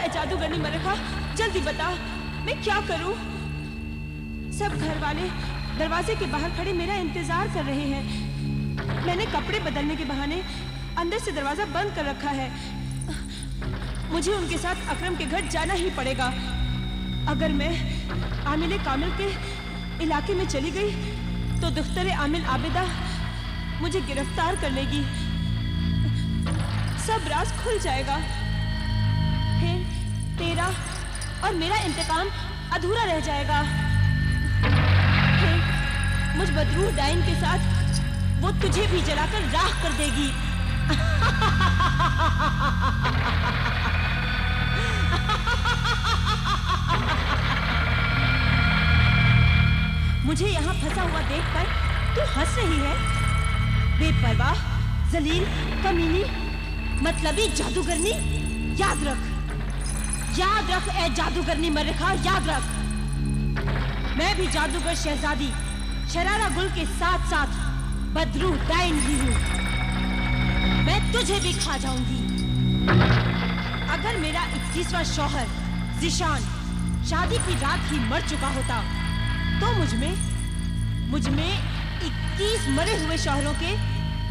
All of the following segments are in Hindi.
ए जादूगरनी मरखा, जल्दी बता मैं क्या करूं? सब घर वाले दरवाजे के बाहर खड़े मेरा इंतजार कर रहे हैं। मैंने कपड़े बदलने के बहाने अंदर से दरवाजा बंद कर रखा है। मुझे उनके साथ अकरम के घर जाना ही पड़ेगा। अगर मैं आमिल कामिल के इलाके में चली गई तो दफ्तर आमिल आबिदा मुझे गिरफ्तार कर लेगी। सब राज खुल जाएगा। फिर तेरा और मेरा इंतकाम अधूरा रह जाएगा। फिर मुझ बदरूह डाइन के साथ वो तुझे भी जलाकर राख कर देगी। मुझे यहाँ फंसा हुआ देखकर तू हंस रही है। बेपरवाह, जलील, कमीनी, मतलबी जादूगरनी, याद रख ए जादूगरनी मरखा, याद रख। मैं भी जादूगर शहजादी शरारा गुल के साथ साथ बदरूह डाइन ही हूँ। मैं तुझे भी खा जाऊंगी। अगर मेरा 21वां शौहर ज़ीशान शादी की रात ही मर चुका होता तो मुझ में 21 मरे हुए शौहरों के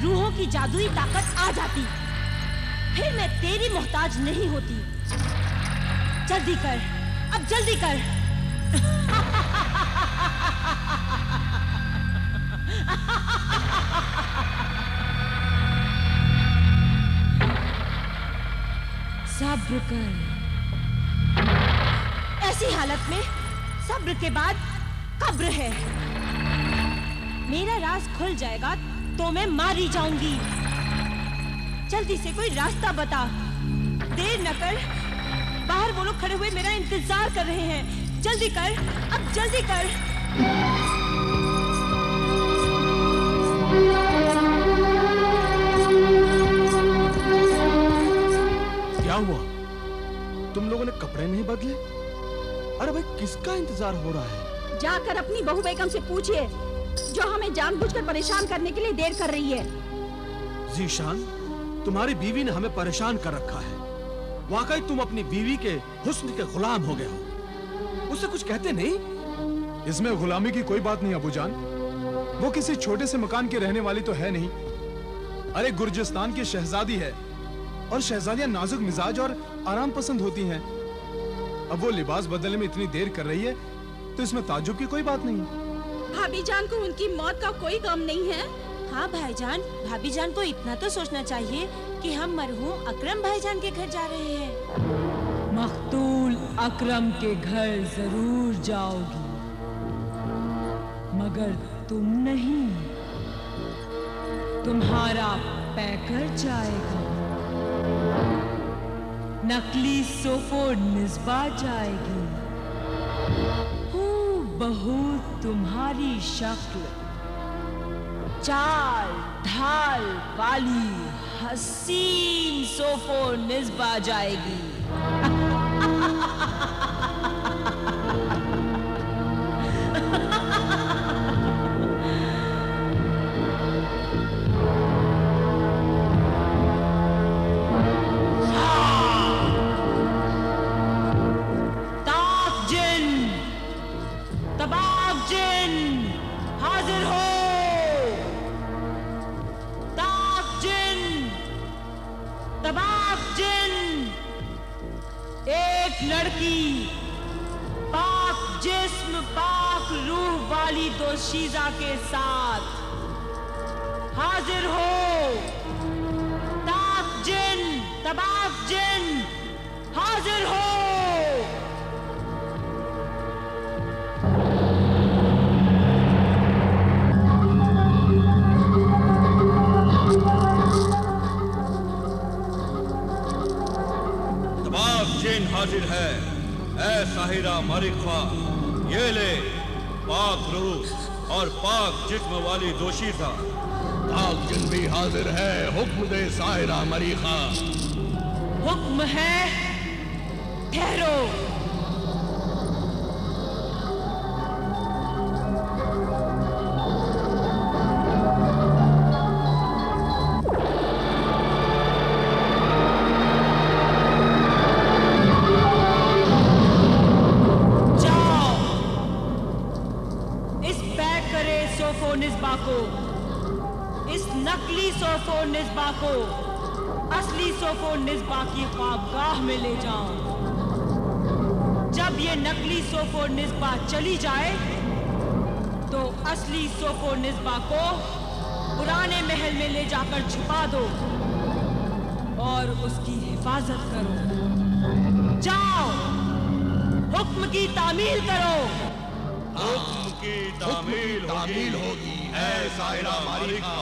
रूहों की जादुई ताकत आ जाती। फिर मैं तेरी मोहताज नहीं होती। जल्दी कर, अब जल्दी कर। सब्र कर। ऐसी हालत में सब्र के बाद कब्र है। मेरा राज खुल जाएगा तो मैं मारी जाऊंगी। जल्दी से कोई रास्ता बता। देर न कर, बाहर वो लोग खड़े हुए मेरा इंतजार कर रहे हैं। जल्दी कर, अब जल्दी कर। क्या हुआ? तुम लोगों ने कपड़े नहीं बदले? अरे भाई, किसका इंतजार हो रहा है? जाकर अपनी बहू बेगम से पूछिए जो हमें जानबूझकर परेशान करने के लिए देर कर रही है। ज़ीशान, तुम्हारी बीवी ने हमें परेशान कर रखा है। वाकई तुम अपनी बीवी के हुस्न के गुलाम हो गए हो। उसे कुछ कहते नहीं? इसमें गुलामी की कोई बात नहीं अबूजान। वो किसी छोटे से मकान की रहने वाली तो है नहीं। अरे गुर्जिस्तान की शहजादी है और शहजादियां नाजुक मिजाज और आराम पसंद होती हैं। अब वो लिबास बदलने में इतनी देर कर रही है तो इसमें ताज्जुब की कोई बात नहीं। भाभी जान को उनकी मौत का कोई गम नहीं है। हाँ भाईजान, भाभी जान को इतना तो सोचना चाहिए कि हम मरहूम अकरम भाईजान के घर जा रहे हैं। मख्तूल अकरम के घर जरूर जाओगी, मगर तुम नहीं, तुम्हारा पैकर जाएगा। नकली सोफो निस्बा जाएगी। बहू तुम्हारी शक्ल, चाल ढाल वाली हसीन सोफो निस्बा जाएगी। हाजिर हो। तबाक जिन, एक लड़की पाक जिस्म पाक रूह वाली दोशीज़ा के साथ हाजिर हो। ताक जिन, तबाक जिन, हाजिर हो। जिन हाजिर है। ऐ साहिरा मरिखा, ये ले पाक रूह और पाक जिस्म वाली दोशीज़ा। पाक जिन भी हाजिर है। हुक्म दे साहिरा मरिखा। हुक्म है, ठहरो। सोफो निस्बा की ख्वाबगाह में ले जाओ। जब ये नकली सोफो निस्बा चली जाए तो असली सोफो निस्बा को पुराने महल में ले जाकर छुपा दो और उसकी हिफाजत करो। जाओ, हुक्म की तामील करो। हुक्म की तामील होगी ऐ साहिरा मारिका।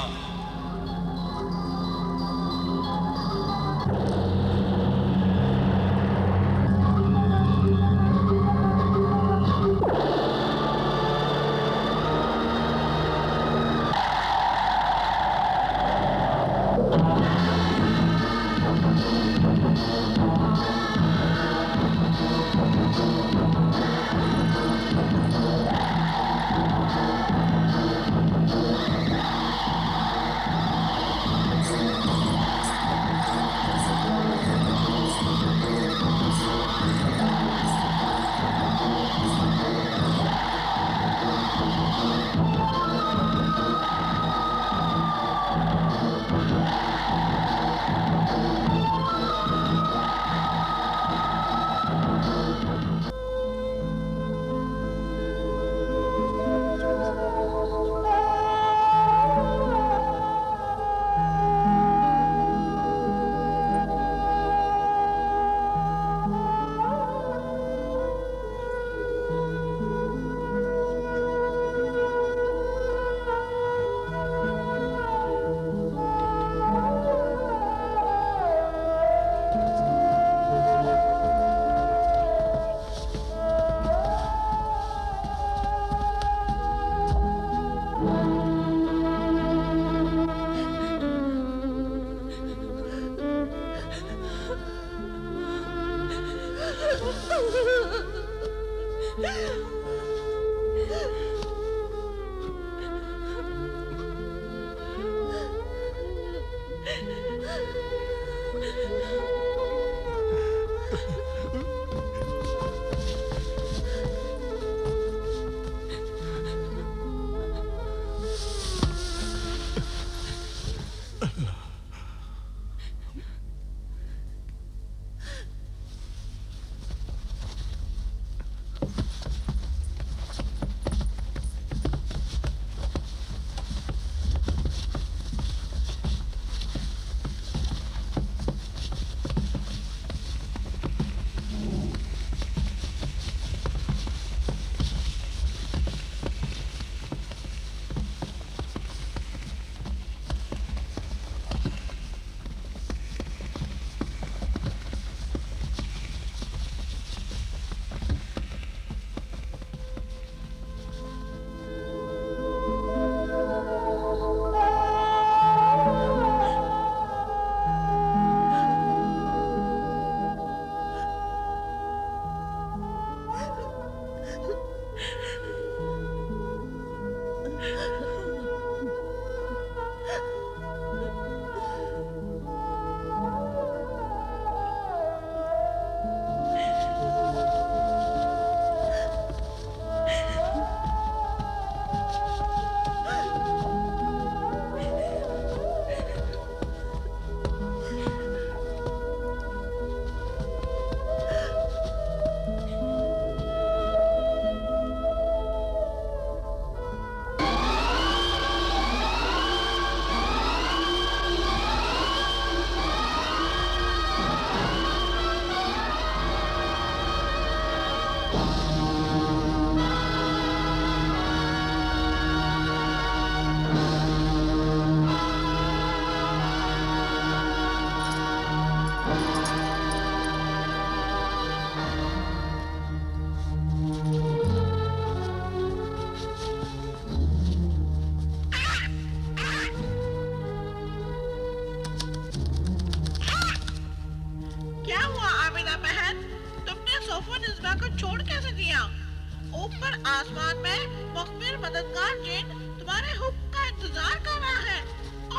आसमान में मुखबिर मददगार जिन तुम्हारे हुक्म का इंतजार कर रहा है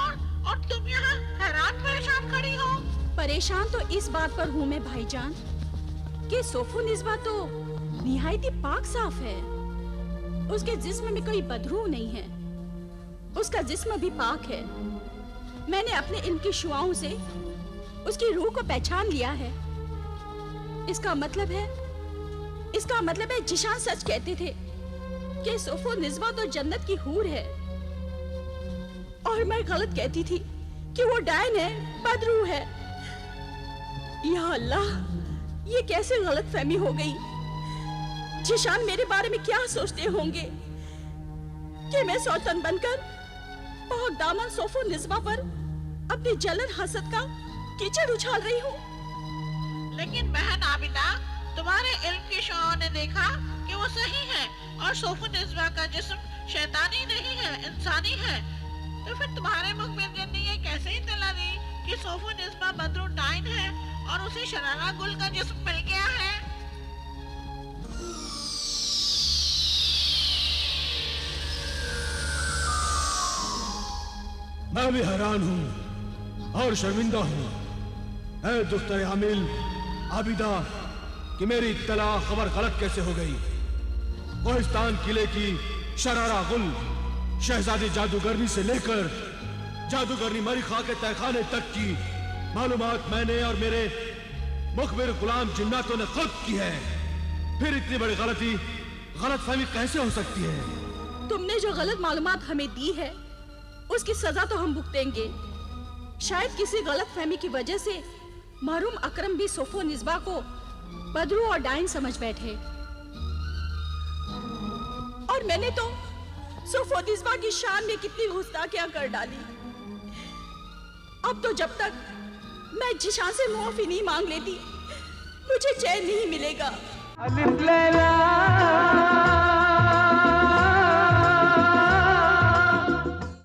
और तुम यहाँ हैरान परेशान खड़ी हो। परेशान तो इस बात पर हूँ मैं भाईजान कि सोफो निस्बा तो निहायती पाक साफ है। उसके जिस्म में कोई बदरू नहीं है, उसका जिस्म भी पाक है। मैंने अपने इल्म की शुआओं से उसकी रूह को पहचान लिया है। इसका मतलब है जिशान सच कहते थे कि सोफो निस्बा तो जन्नत की हूर है, और मैं गलत कहती थी कि वो डायन है, बदरू है। या अल्लाह, ये कैसे गलतफहमी हो गई? जिशान मेरे बारे में क्या सोचते होंगे कि मैं सौतन बनकर पाक दामन सोफो निस्बा पर अपनी जलन हसद का कीचड़ उछाल रही हूँ। लेकिन बहन आबिदा, तुम्हारे इल्म की शौं ने देखा कि वो सही है और सोफो निस्बा का जिस्म शैतानी नहीं है, इंसानी है। तो फिर तुम्हारे मुखबिर ने ये कैसे इत्तला दी कि सोफो निस्बा बदरू डाइन है और उसे शरारा गुल का जिस्म मिल गया है? मैं भी हैरान हूँ और शर्मिंदा हूँ, ऐ दुख्तर आमिल आबिदा, कि मेरी इत्तला खबर गलत कैसे हो गई। कोहिस्तान किले की शरारा गुल शहजादी जादूगरनी से लेकर जादूगरनी मरिखा के तहखाने तक की मालूमात मैंने और मेरे मुखबिर गुलाम जिन्नातों ने खुद की है। फिर इतनी बड़ी गलतफहमी कैसे हो सकती है? तुमने जो गलत मालूमात हमें दी है उसकी सजा तो हम भुगतेंगे। शायद किसी गलतफहमी की वजह से मरहूम अकरम भी सोफो निस्बा को बदरू और डाइन समझ बैठे, और मैंने तो सोफो निस्बा की शान में कितनी गुस्ताखियां कर डाली। अब तो जब तक मैं जिशान से मुआफी नहीं मांग लेती, मुझे चैन नहीं मिलेगा।